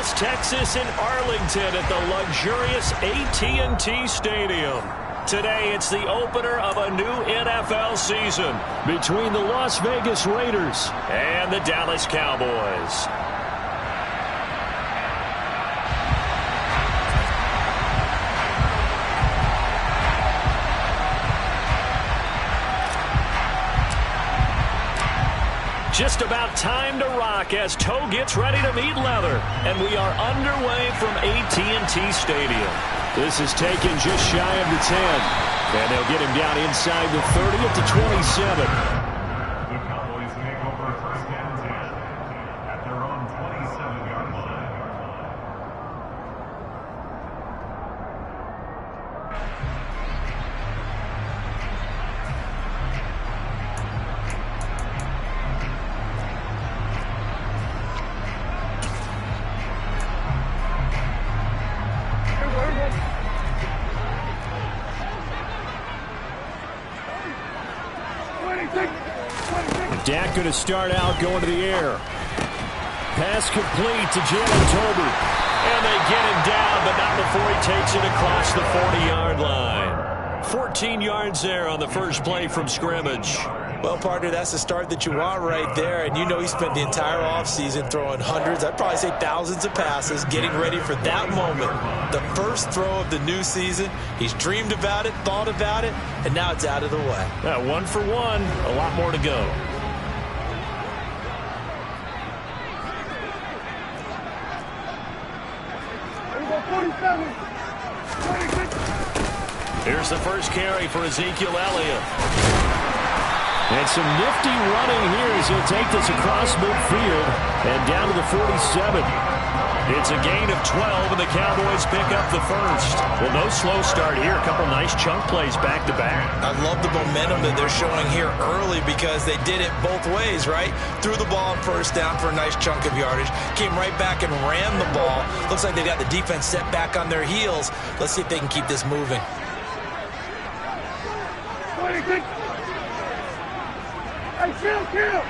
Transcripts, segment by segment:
It's Texas in Arlington at the luxurious AT&T Stadium. Today, it's the opener of a new NFL season between the Las Vegas Raiders and the Dallas Cowboys. Just about time to rock as toe gets ready to meet leather. And we are underway from AT&T Stadium. This is taken just shy of the 10. And they'll get him down inside the 30 at the 27. The Cowboys make over first and 10 at their own 27-yard line. Dak going to start out going to the air. Pass complete to Jalen Tolbert. And they get him down, but not before he takes it across the 40-yard line. 14 yards there on the first play from scrimmage. Well, partner, that's the start that you want right there. And you know he spent the entire offseason throwing hundreds, I'd probably say thousands of passes, getting ready for that moment. The first throw of the new season. He's dreamed about it, thought about it, and now it's out of the way. 1 for 1, a lot more to go. Here's the first carry for Ezekiel Elliott. And some nifty running here as he'll take this across midfield and down to the 47. It's a gain of 12, and the Cowboys pick up the first. Well, no slow start here. A couple nice chunk plays back-to-back. I love the momentum that they're showing here early because they did it both ways, right? Threw the ball on first down for a nice chunk of yardage. Came right back and ran the ball. Looks like they got the defense set back on their heels. Let's see if they can keep this moving. Kill!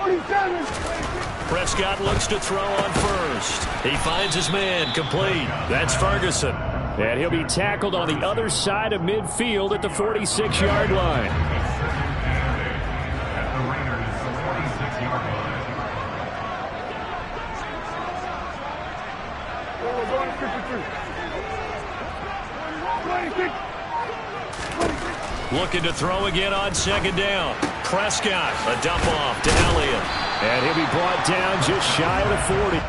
47. Prescott looks to throw on first. He finds his man complete. That's Ferguson. And he'll be tackled on the other side of midfield at the 46-yard line. At the Raiders, 46-yard line. Looking to throw again on second down. Prescott, a dump off to Elliott. And he'll be brought down just shy of the 40.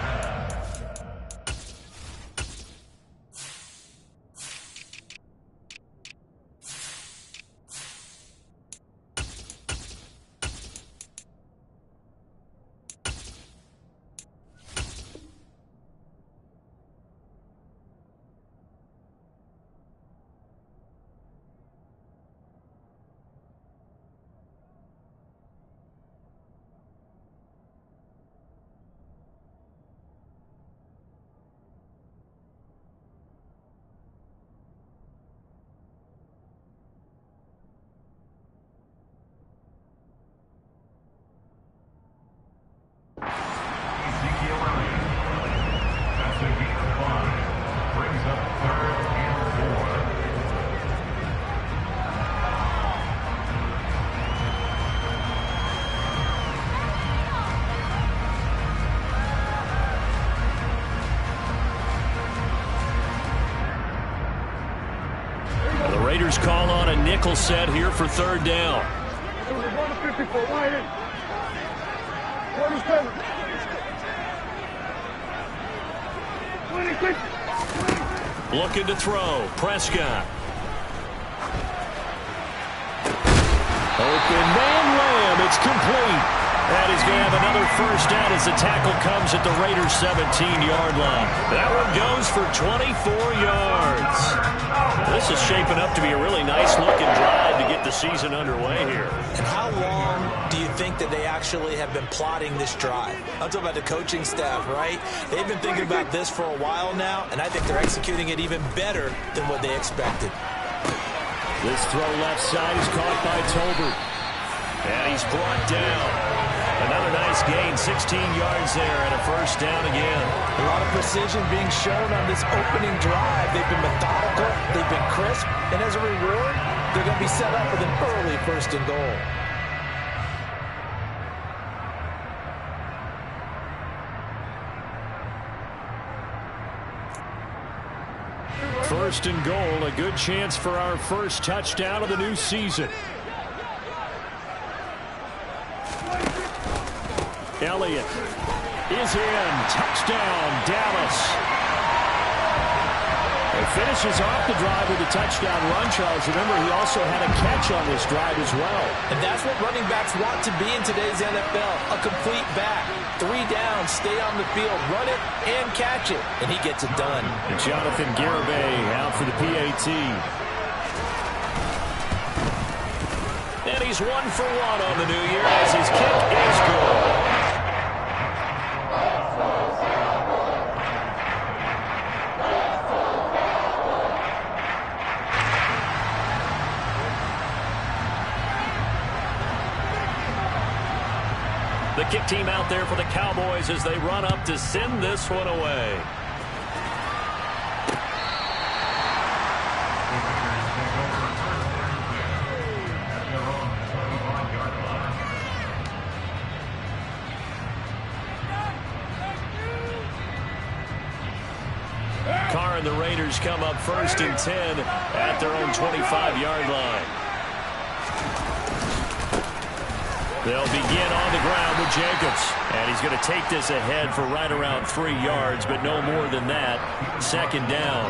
Ezekiel Elliott. That's a gain of 5. Brings up 3rd and 4. The Raiders call on a nickel set here for third down. 54, right in. 47. 26. Looking to throw. Prescott. Open man Lamb. It's complete. That is going to have another first down as the tackle comes at the Raiders' 17-yard line. That one goes for 24 yards. This is shaping up to be a really nice-looking drive to get the season underway here. And how long do you think that they actually have been plotting this drive? I'm talking about the coaching staff, right? They've been thinking about this for a while now, and I think they're executing it even better than what they expected. This throw left side is caught by Tolbert. And he's brought down. Another nice gain, 16 yards there and a first down again. A lot of precision being shown on this opening drive. They've been methodical, they've been crisp, and as a reward, they're going to be set up with an early first and goal. First and goal, a good chance for our first touchdown of the new season. Elliott is in. Touchdown, Dallas. He finishes off the drive with a touchdown run, Charles. Remember, he also had a catch on this drive as well. And that's what running backs want to be in today's NFL, a complete back. 3 downs, stay on the field, run it, and catch it. And he gets it done. And Jonathan Garibay out for the PAT. And he's 1 for 1 on the new year as his kick is good. The kick team out there for the Cowboys as they run up to send this one away. Carr and the Raiders come up first and 10 at their own 25-yard line. They'll begin on the ground with Jacobs. And he's going to take this ahead for right around 3 yards, but no more than that. Second down.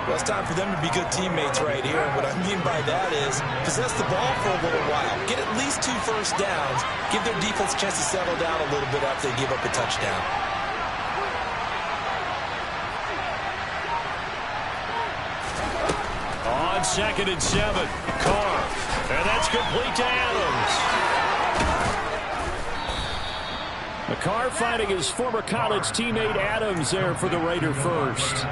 Well, it's time for them to be good teammates right here. And what I mean by that is possess the ball for a little while. Get at least 2 first downs. Give their defense a chance to settle down a little bit after they give up a touchdown. On 2nd and 7, Carr. And that's complete to Adams. Carr fighting his former college teammate Adams there for the Raider first.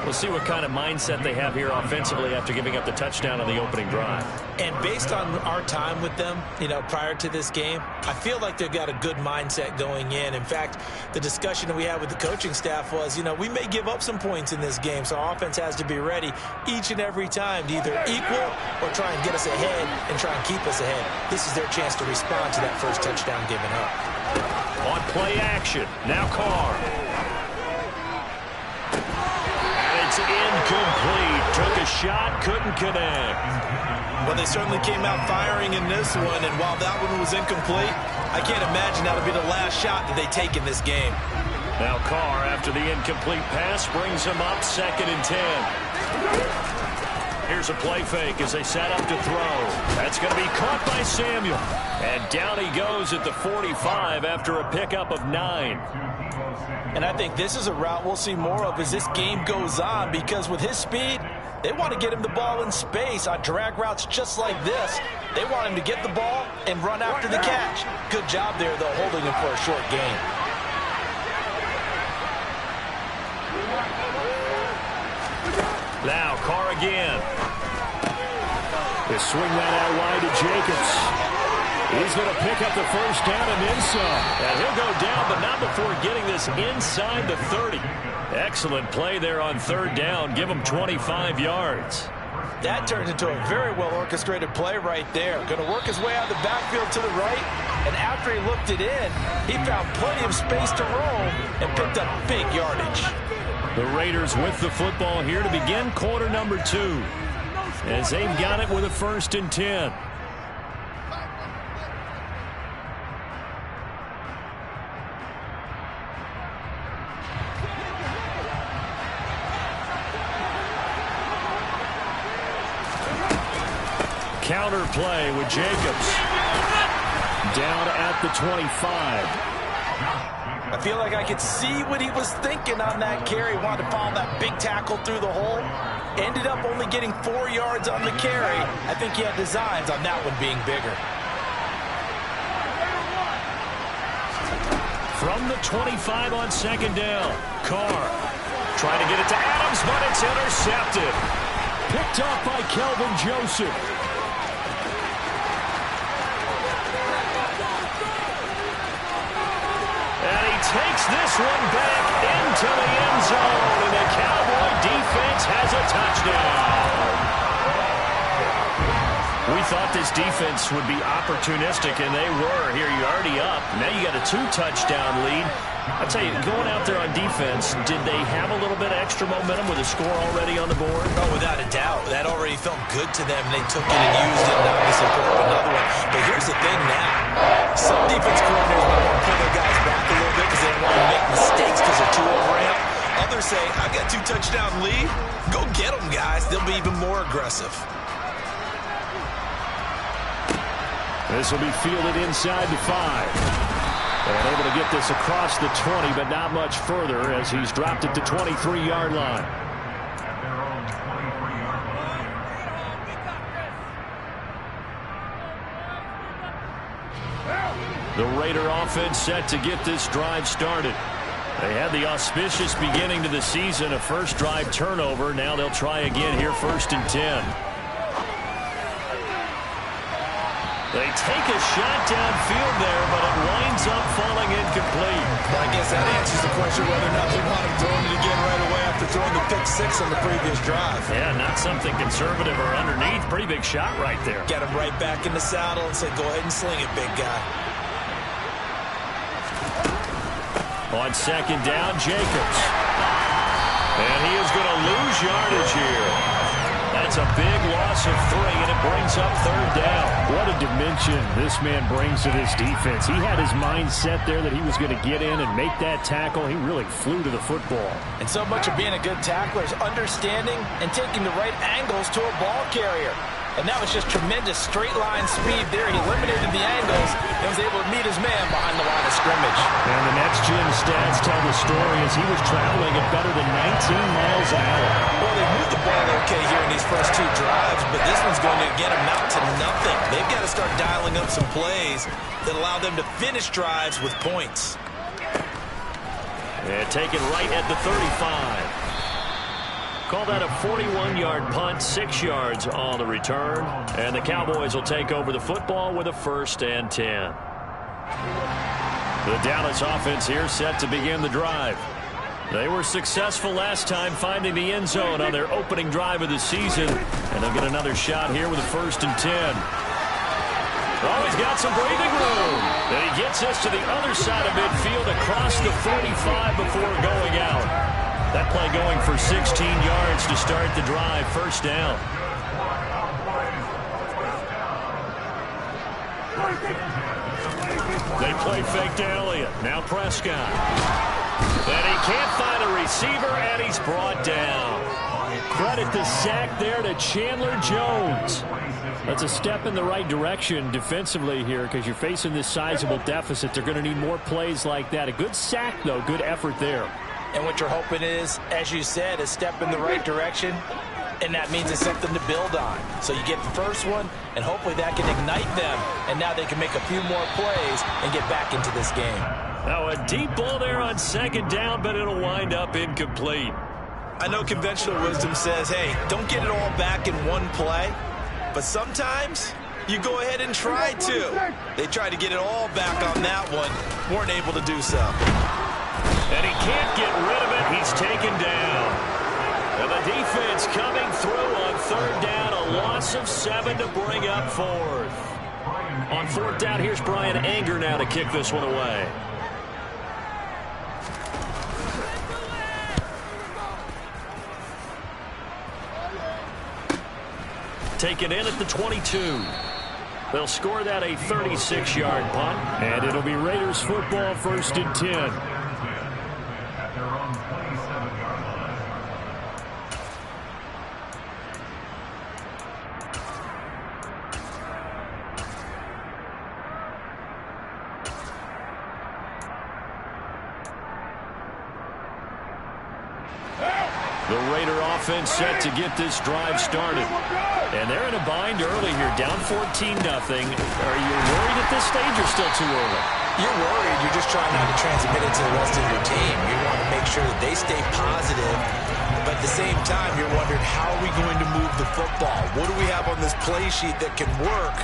We'll see what kind of mindset they have here offensively after giving up the touchdown on the opening drive. And based on our time with them, prior to this game, I feel like they've got a good mindset going in. In fact, the discussion that we had with the coaching staff was, we may give up some points in this game, so our offense has to be ready each and every time to either equal or try and get us ahead and try and keep us ahead. This is their chance to respond to that first touchdown given up. On play action, now Carr. And it's incomplete. Took a shot, couldn't connect. Well, they certainly came out firing in this one, and while that one was incomplete, I can't imagine that'll be the last shot that they take in this game. Now Carr, after the incomplete pass, brings him up 2nd and 10. Here's a play fake as they set up to throw. That's going to be caught by Samuel. And down he goes at the 45 after a pickup of 9. And I think this is a route we'll see more of as this game goes on, because with his speed, they want to get him the ball in space on drag routes just like this. They want him to get the ball and run after the catch. Good job there, though, holding him for a short gain. Now Carr again. They swing that out wide to Jacobs. He's going to pick up the first down and then some. And he'll go down, but not before getting this inside the 30. Excellent play there on 3rd down. Give him 25 yards. That turned into a very well-orchestrated play right there. Going to work his way out of the backfield to the right, and after he looked it in, he found plenty of space to roam and picked up big yardage. The Raiders with the football here to begin quarter number 2, as they've got it with a 1st and 10. Counter play with Jacobs. Down at the 25. I feel like I could see what he was thinking on that carry. Wanted to follow that big tackle through the hole. Ended up only getting 4 yards on the carry. I think he had designs on that one being bigger. From the 25 on 2nd down, Carr trying to get it to Adams, but it's intercepted. Picked off by Kelvin Joseph. takes this one back into the end zone, and the Cowboy defense has a touchdown. We thought this defense would be opportunistic, and they were. Here, you're already up. Now you got a 2-touchdown lead. I'll tell you, going out there on defense, did they have a little bit of extra momentum with a score already on the board? Oh, without a doubt. That already felt good to them. They took it and used it, and obviously put up another one. But here's the thing now. Some defense coordinators might want to pull their guys back a little bit because they don't want to make mistakes because they're too overamped. Others say, I've got a 2-touchdown lead. Go get them, guys. They'll be even more aggressive. This will be fielded inside the 5. And able to get this across the 20, but not much further as he's dropped it to 23-yard line. At their own 23-yard line. The Raider offense set to get this drive started. They had the auspicious beginning to the season, a first drive turnover. Now they'll try again here, 1st and 10. They take a shot downfield there, but it winds up falling incomplete. Well, I guess that answers the question whether or not they want him throwing it again right away after throwing the pick 6 on the previous drive. Yeah, not something conservative or underneath. Pretty big shot right there. Get him right back in the saddle and say, go ahead and sling it, big guy. On 2nd down, Jacobs. And he is going to lose yardage here. That's a big loss of 3, and it brings up 3rd down. What a dimension this man brings to this defense. He had his mind set there that he was going to get in and make that tackle. He really flew to the football. And so much of being a good tackler is understanding and taking the right angles to a ball carrier. And that was just tremendous straight-line speed there. He eliminated the angles and was able to meet his man behind the line of scrimmage. And the next-gen stats tell the story as he was traveling at better than 19 miles an hour. Well, they moved the ball okay here in these first 2 drives, but this one's going to get them out to nothing. They've got to start dialing up some plays that allow them to finish drives with points. And taken right at the 35. Call that a 41-yard punt, 6 yards on the return. And the Cowboys will take over the football with a 1st and 10. The Dallas offense here set to begin the drive. They were successful last time finding the end zone on their opening drive of the season. And they'll get another shot here with a 1st and 10. Oh, he's got some breathing room. And he gets us to the other side of midfield across the 45 before going out. That play going for 16 yards to start the drive. 1st down. They play fake to Elliott. Now Prescott. And he can't find a receiver, and he's brought down. Credit the sack there to Chandler Jones. That's a step in the right direction defensively here because you're facing this sizable deficit. They're going to need more plays like that. A good sack, though. Good effort there. And what you're hoping is, as you said, a step in the right direction, and that means it's something to build on. So you get the first one, and hopefully that can ignite them, and now they can make a few more plays and get back into this game. Now a deep ball there on 2nd down, but it'll wind up incomplete. I know conventional wisdom says, hey, don't get it all back in one play, but sometimes you go ahead and try to. They tried to get it all back on that one, weren't able to do so. And he can't get rid of it. He's taken down. And the defense coming through on 3rd down. A loss of 7 to bring up 4th. On 4th down, here's Brian Anger now to kick this one away. Taken in at the 22. They'll score that a 36-yard punt. And it'll be Raiders football, 1st and 10. The Raider offense set to get this drive started. And they're in a bind early here, down 14-0. Are you worried at this stage or still too early? You're worried. You're just trying not to transmit it to the rest of your team. You want to make sure that they stay positive. But at the same time, you're wondering, how are we going to move the football? What do we have on this play sheet that can work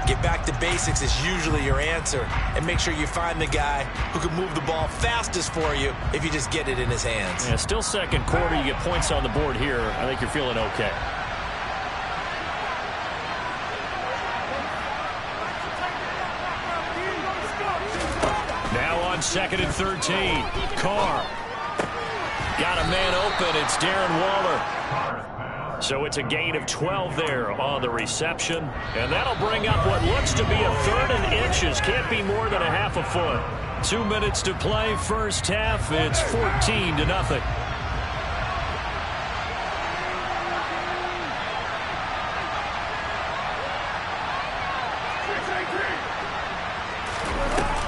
Get back to basics is usually your answer, and make sure you find the guy who can move the ball fastest for you if you just get it in his hands. Yeah, still second quarter. You get points on the board here. I think you're feeling okay. Now on 2nd and 13. Carr. Got a man open. It's Darren Waller. So it's a gain of 12 there on the reception. And that'll bring up what looks to be a 3rd and inches. Can't be more than a half a foot. 2 minutes to play, first half. It's 14-0.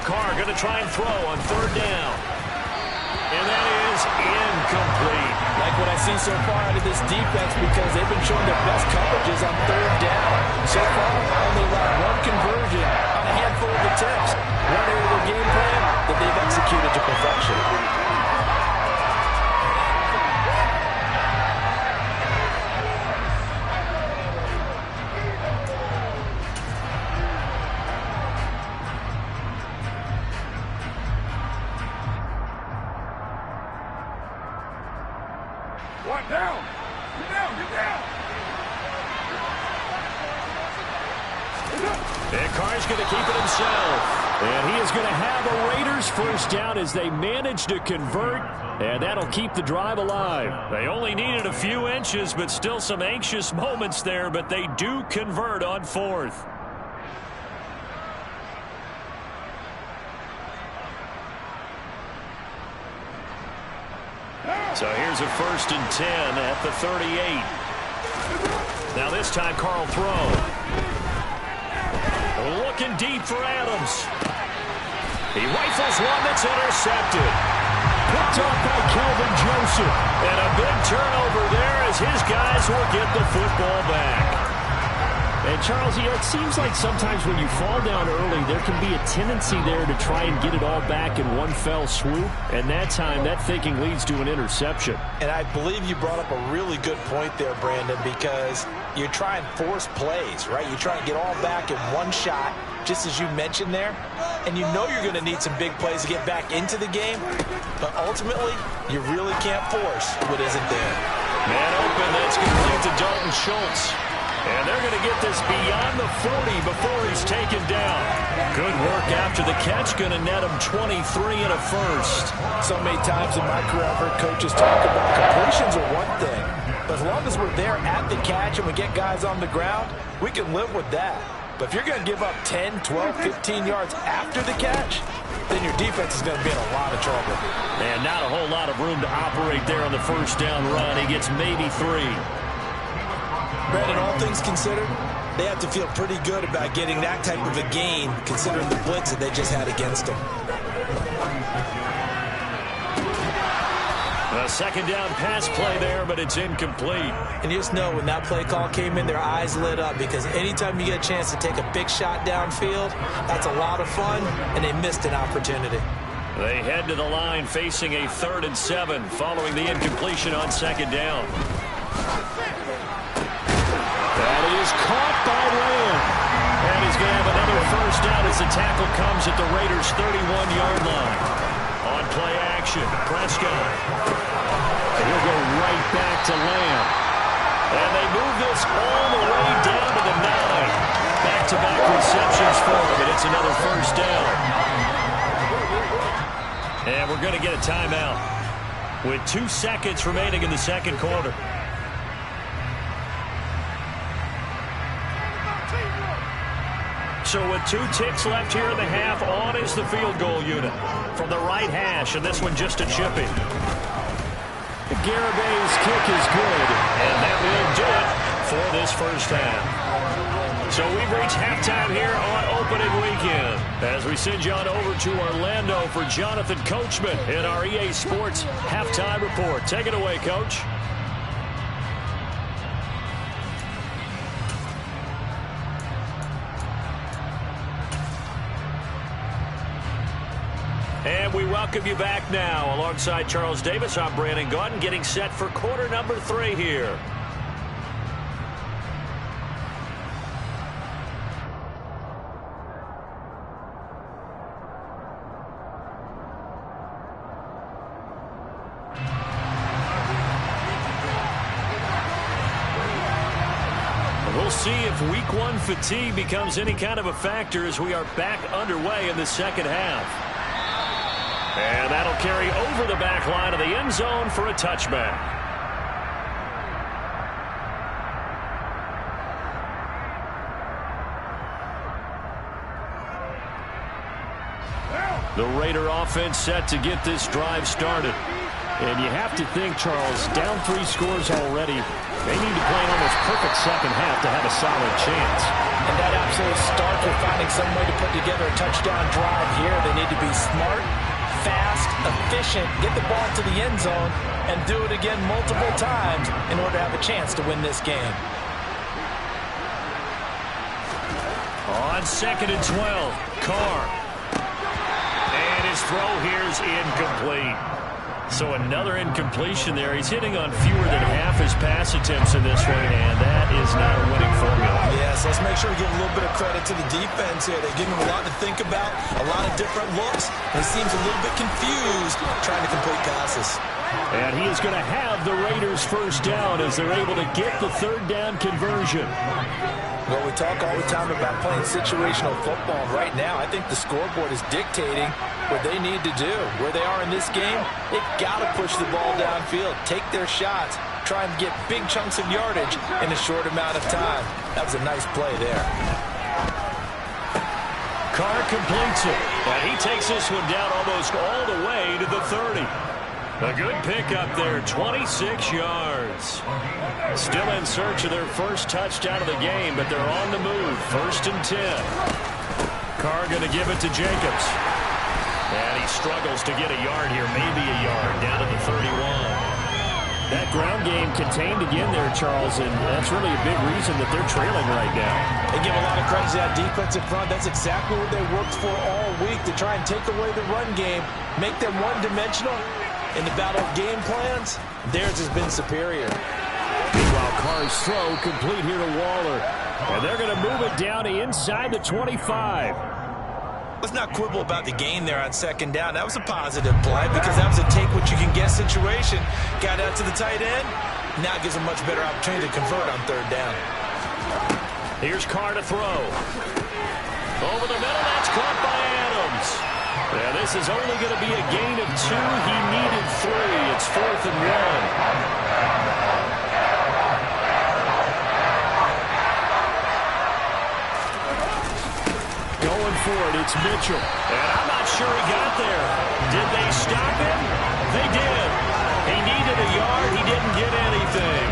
Carr going to try and throw on 3rd down. And that is incomplete. Like what I see so far out of this defense, because they've been showing their best coverages on 3rd down. So far, only allowed 1 conversion on a handful of attempts. One area of their game plan that they've executed to perfection. One down. Get down. Get down. And Carr's going to keep it himself. And he is going to have a Raiders first down as they manage to convert. And that'll keep the drive alive. They only needed a few inches, but still some anxious moments there. But they do convert on 4th. So here's a 1st and 10 at the 38. Now this time Carl throw. Looking deep for Adams. He rifles one that's intercepted. Picked off by Kelvin Joseph. And a big turnover there as his guys will get the football back. And Charles, you know, it seems like sometimes when you fall down early, there can be a tendency there to try and get it all back in one fell swoop. And that time, that thinking leads to an interception. And I believe you brought up a really good point there, Brandon, because you try and force plays, right? You try and get all back in one shot, just as you mentioned there. And you know you're going to need some big plays to get back into the game. But ultimately, you really can't force what isn't there. Man open, that's complete to Dalton Schultz. And they're going to get this beyond the 40 before he's taken down. Good work after the catch. Going to net him 23 and a first. So many times in my career, I've heard coaches talk about completions are one thing. But as long as we're there at the catch and we get guys on the ground, we can live with that. But if you're going to give up 10, 12, 15 yards after the catch, then your defense is going to be in a lot of trouble. And not a whole lot of room to operate there on the first down run. He gets maybe 3. Brandon, all things considered, they have to feel pretty good about getting that type of a gain, considering the blitz that they just had against them. A 2nd down pass play there, but it's incomplete. And you just know when that play call came in, their eyes lit up, because anytime you get a chance to take a big shot downfield, that's a lot of fun, and they missed an opportunity. They head to the line facing a 3rd and 7 following the incompletion on 2nd down. That is caught by Lamb. And he's going to have another first down as the tackle comes at the Raiders' 31-yard line. On play action, Prescott. And he'll go right back to Lamb. And they move this all the way down to the 9. Back-to-back receptions for him, and it's another first down. And we're going to get a timeout with 2 seconds remaining in the second quarter. So with 2 ticks left here in the half, on is the field goal unit from the right hash, and this one just a chipping. Garabay's kick is good, and that will do it for this first half. So we've reached halftime here on opening weekend as we send you on over to Orlando for Jonathan Coachman in our EA Sports halftime report. Take it away, Coach. And we welcome you back now. Alongside Charles Davis, I'm Brandon Gaudin, getting set for quarter number 3 here. We'll see if week one fatigue becomes any kind of a factor as we are back underway in the second half. And that'll carry over the back line of the end zone for a touchback. The Raider offense set to get this drive started. And you have to think, Charles, down 3 scores already. They need to play an almost perfect second half to have a solid chance. And that absolutely starts with finding some way to put together a touchdown drive here. They need to be smart, fast, efficient, get the ball to the end zone, and do it again multiple times in order to have a chance to win this game. On 2nd and 12, Carr. And his throw here is incomplete. So another incompletion there. He's hitting on fewer than half his pass attempts in this one, and that is not a winning formula. Yes, let's make sure we give a little bit of credit to the defense here. They give him a lot to think about, a lot of different looks, and he seems a little bit confused trying to complete passes. And he is going to have the Raiders first down as they're able to get the third down conversion. Well, we talk all the time about playing situational football. Right now, I think the scoreboard is dictating what they need to do. Where they are in this game, they've got to push the ball downfield, take their shots, try and get big chunks of yardage in a short amount of time. That was a nice play there. Carr completes it, and he takes this one down almost all the way to the 30. A good pickup there, 26 yards. Still in search of their first touchdown of the game, but they're on the move. 1st and 10. Carr going to give it to Jacobs. And he struggles to get a yard here, maybe a yard, down to the 31. That ground game contained again there, Charles, and that's really a big reason that they're trailing right now. They give a lot of credit to that defensive front. That's exactly what they worked for all week, to try and take away the run game, make them one-dimensional. In the battle of game plans, theirs has been superior. Meanwhile, Carr's throw complete here to Waller. And they're going to move it down to inside the 25. Let's not quibble about the gain there on 2nd down. That was a positive play because that was a take-what-you-can-get situation. Got out to the tight end. Now gives a much better opportunity to convert on 3rd down. Here's Carr to throw. Over the middle, that's caught by Adams. Now, this is only going to be a gain of 2. He needed 3. It's 4th and 1. Going for it, it's Mitchell. And I'm not sure he got there. Did they stop him? They did. He needed a yard. He didn't get anything.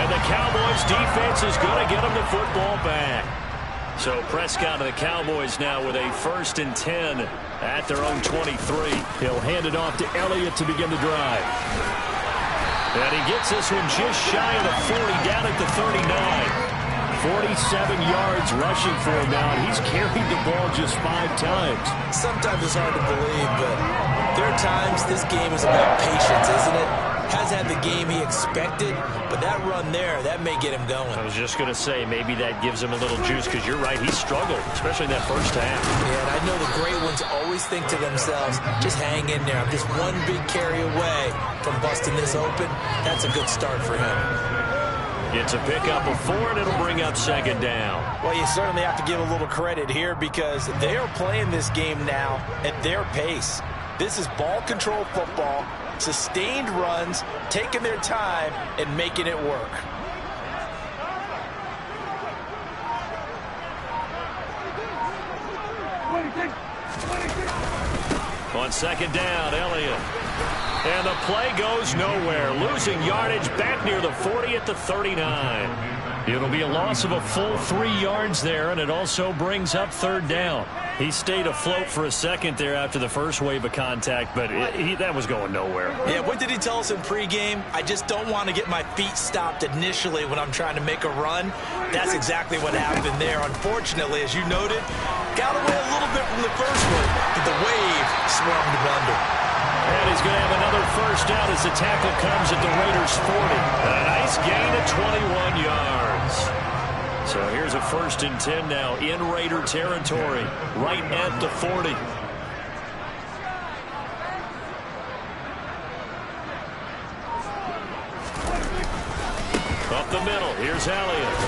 And the Cowboys defense is going to get him the football back. So Prescott and the Cowboys now with a 1st and 10 at their own 23. He'll hand it off to Elliott to begin the drive. And he gets this one just shy of the 40, down at the 39. 47 yards rushing for him now, and he's carried the ball just 5 times. Sometimes it's hard to believe, but there are times this game is about patience, isn't it? Has had the game he expected, but that run there, that may get him going. I was just going to say, maybe that gives him a little juice, because you're right, he struggled, especially in that first half. Yeah, and I know the great ones always think to themselves, just hang in there. I'm just one big carry away from busting this open. That's a good start for him. It's a pickup of 4, and it'll bring up 2nd down. Well, you certainly have to give a little credit here because they are playing this game now at their pace. This is ball control football, sustained runs, taking their time, and making it work. On 2nd down, Elliott. And the play goes nowhere. Losing yardage back near the 40 at the 39. It'll be a loss of a full 3 yards there, and it also brings up 3rd down. He stayed afloat for a second there after the first wave of contact, but that was going nowhere. Yeah, what did he tell us in pregame? I just don't want to get my feet stopped initially when I'm trying to make a run. That's exactly what happened there. Unfortunately, as you noted, got away a little bit from the first one, but the wave swarmed him under. And he's going to have another first down as the tackle comes at the Raiders' 40. A nice gain of 21 yards. So here's a 1st and 10 now in Raider territory, right at the 40. Up the middle, here's Elliott.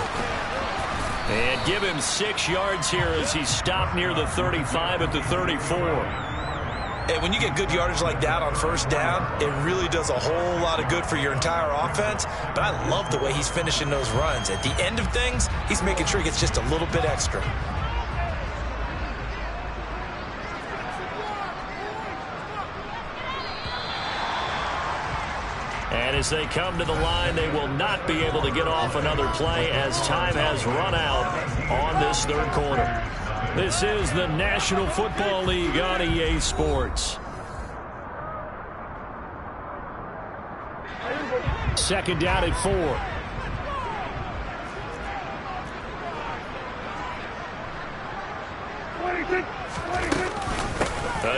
And give him 6 yards here as he stopped near the 35 at the 34. And when you get good yardage like that on first down, it really does a whole lot of good for your entire offense. But I love the way he's finishing those runs. At the end of things, he's making sure he gets just a little bit extra. And as they come to the line, they will not be able to get off another play as time has run out on this third quarter. This is the National Football League on EA Sports. Second down at 4.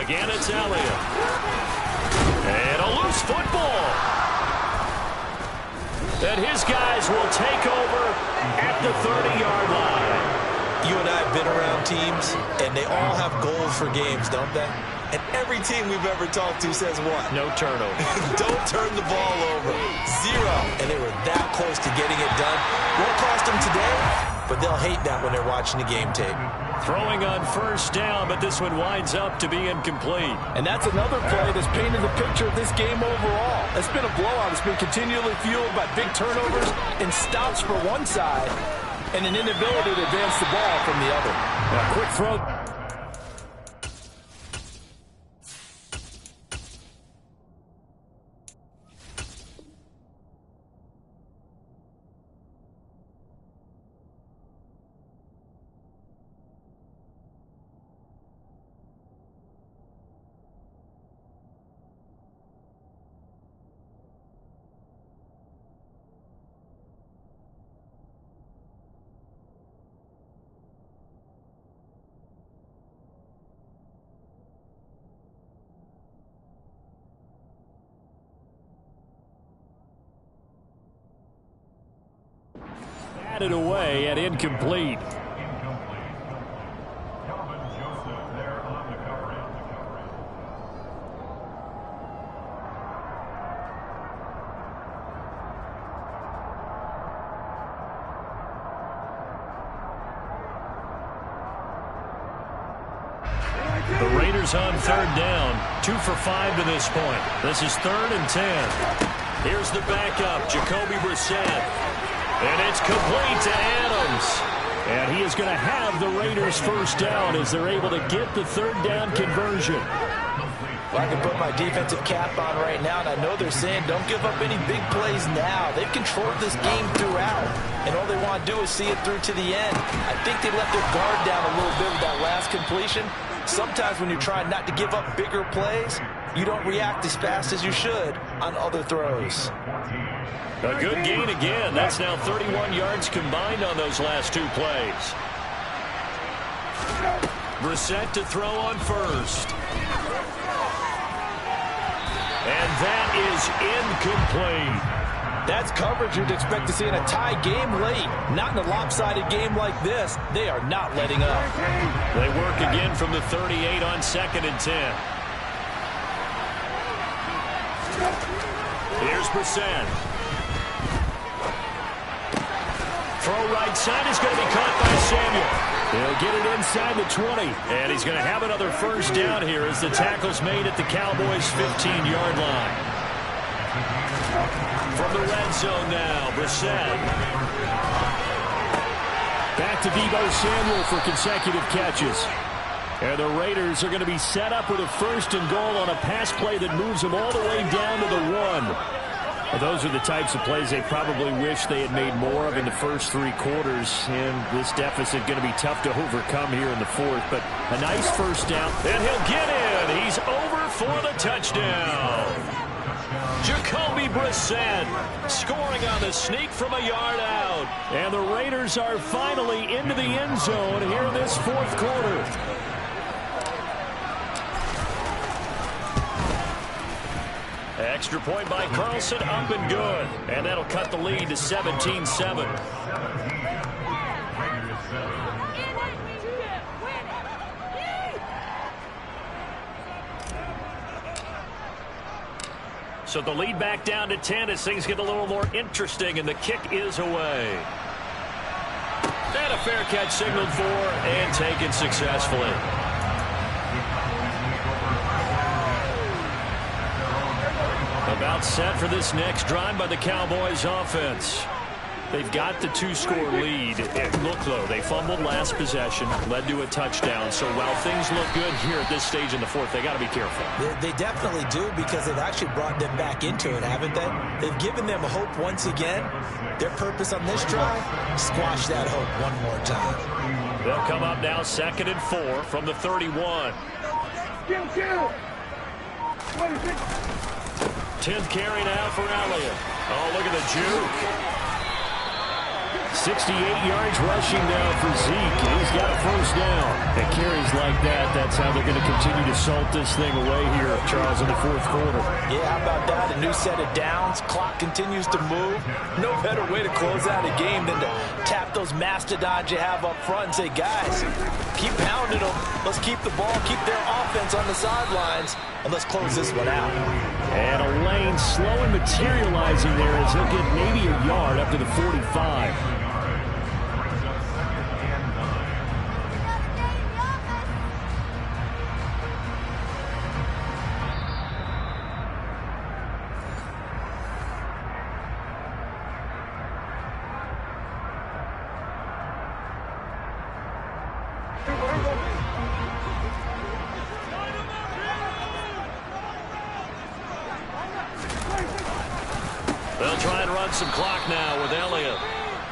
Again, it's Elliott. And a loose football. And his guys will take over at the 30-yard line. You and I have been around teams, and they all have goals for games, don't they? And every team we've ever talked to says what? No turnover. Don't turn the ball over. 0. And they were that close to getting it done. Won't cost them today, but they'll hate that when they're watching the game tape. Throwing on first down, but this one winds up to be incomplete. And that's another play that's painted the picture of this game overall. It's been a blowout. It's been continually fueled by big turnovers and stops for one side and an inability to advance the ball from the other. A quick throw. Batted away and incomplete. Calvin Joseph there on the coverage. The Raiders on third down. 2 for 5 to this point. This is 3rd and 10. Here's the backup, Jacoby Brissett. And it's complete to Adams. And he is going to have the Raiders first down as they're able to get the third down conversion. Well, I can put my defensive cap on right now, and I know they're saying don't give up any big plays now. They've controlled this game throughout, and all they want to do is see it through to the end. I think they let their guard down a little bit with that last completion. Sometimes when you're trying not to give up bigger plays, you don't react as fast as you should on other throws. A good gain again. That's now 31 yards combined on those last 2 plays. Brissett to throw on first. And that is incomplete. That's coverage you'd expect to see in a tie game late. Not in a lopsided game like this. They are not letting up. They work again from the 38 on 2nd and 10. Here's Brissett. Throw right side is going to be caught by Samuel. He'll get it inside the 20. And he's going to have another first down here as the tackle's made at the Cowboys' 15-yard line. From the red zone now, Brissett. Back to Deebo Samuel for consecutive catches. And the Raiders are going to be set up with a 1st and goal on a pass play that moves them all the way down to the 1. Well, those are the types of plays they probably wish they had made more of in the first 3 quarters. And this deficit going to be tough to overcome here in the 4th. But a nice first down. And he'll get in. He's over for the touchdown. Jacoby Brissett scoring on the sneak from a yard out. And the Raiders are finally into the end zone here in this 4th quarter. Extra point by Carlson, up and good. And that'll cut the lead to 17-7. So the lead back down to 10 as things get a little more interesting, and the kick is away. And a fair catch signaled for and taken successfully. About set for this next drive by the Cowboys offense. They've got the 2-score lead. Look, though, they fumbled last possession, led to a touchdown. So while things look good here at this stage in the fourth, they got to be careful. They definitely do, because they've actually brought them back into it, haven't they? They've given them hope once again. Their purpose on this drive, squash that hope one more time. They'll come up now 2nd and 4 from the 31. 10th carry now for Elliott. Oh, look at the juke. 68 yards rushing now for Zeke. He's got a first down. And carries like that, that's how they're going to continue to salt this thing away here, Charles, in the fourth quarter. Yeah, how about that? A new set of downs. Clock continues to move. No better way to close out a game than to tap those mastodons you have up front and say, guys, keep pounding them. Let's keep the ball, keep their offense on the sidelines, and let's close this one out. And a lane slow and materializing there as he'll get maybe a yard up to the 45. They'll try and run some clock now with Elliott.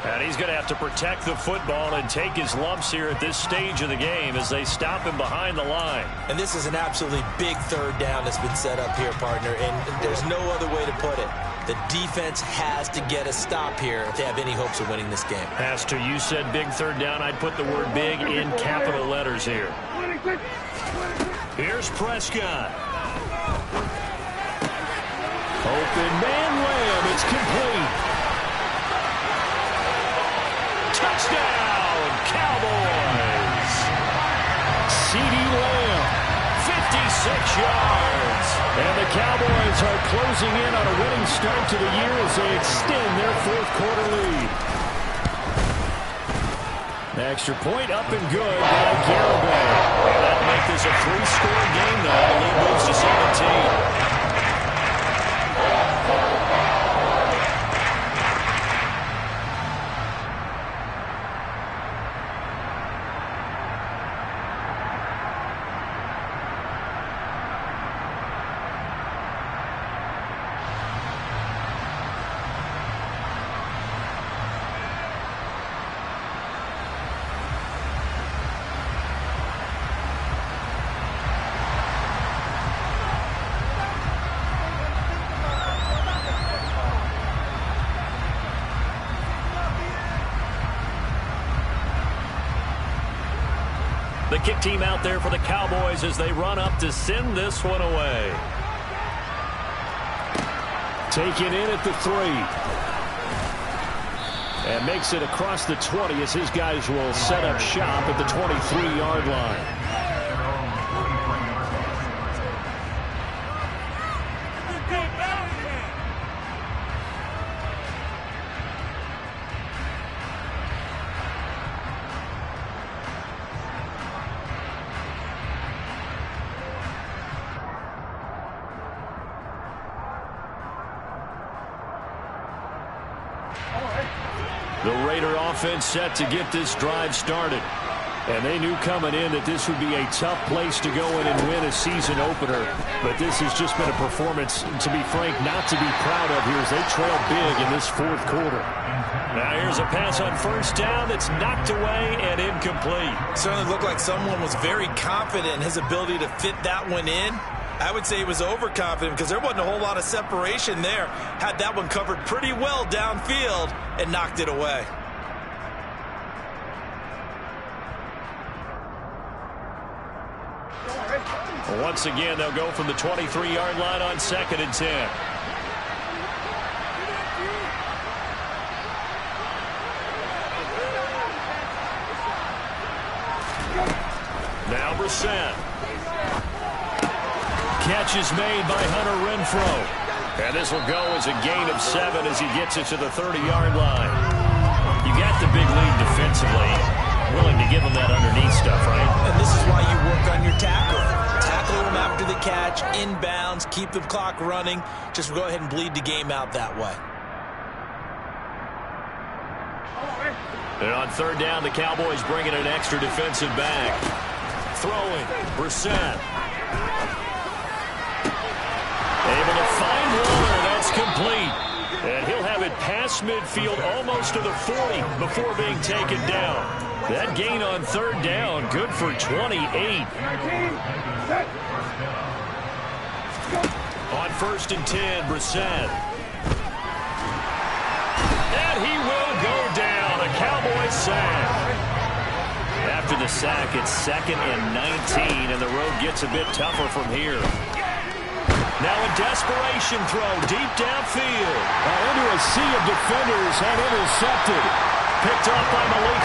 And he's going to have to protect the football and take his lumps here at this stage of the game as they stop him behind the line. And this is an absolutely big third down that's been set up here, partner, and there's no other way to put it. The defense has to get a stop here if they have any hopes of winning this game. Has to. You said big third down. I'd put the word big in capital letters here. Here's Prescott. Open man Lamb. It's complete. Touchdown, Cowboys. CeeDee Lamb, 56 yards. And the Cowboys are closing in on a winning start to the year as they extend their fourth quarter lead. Extra point up and good by Garibay. That'll make this a 3-score game, though. The lead moves to 17. The kick team out there for the Cowboys as they run up to send this one away. Taken in at the 3. And makes it across the 20 as his guys will set up shop at the 23-yard line. The Raider offense set to get this drive started. And they knew coming in that this would be a tough place to go in and win a season opener. But this has just been a performance, to be frank, not to be proud of here as they trail big in this fourth quarter. Now here's a pass on first down that's knocked away and incomplete. Certainly looked like someone was very confident in his ability to fit that one in. I would say he was overconfident because there wasn't a whole lot of separation there. Had that one covered pretty well downfield and knocked it away. Once again, they'll go from the 23-yard line on 2nd and 10. Now Brissett. Catch is made by Hunter Renfrow. And this will go as a gain of 7 as he gets it to the 30-yard line. You got the big lead defensively. Willing to give them that underneath stuff, right? And this is why you work on your tackling. Tackle them after the catch, inbounds, keep the clock running. Just go ahead and bleed the game out that way. And on third down, the Cowboys bringing an extra defensive back. Throwing, Brissett. Able to find Waller. That's complete. And he'll have it past midfield almost to the 40 before being taken down. That gain on third down, good for 28. On 1st and 10, Brissett. And he will go down. A Cowboys sack. After the sack, it's 2nd and 19, and the road gets a bit tougher from here. Now a desperation throw deep downfield. Into a sea of defenders and intercepted. Picked up by Malik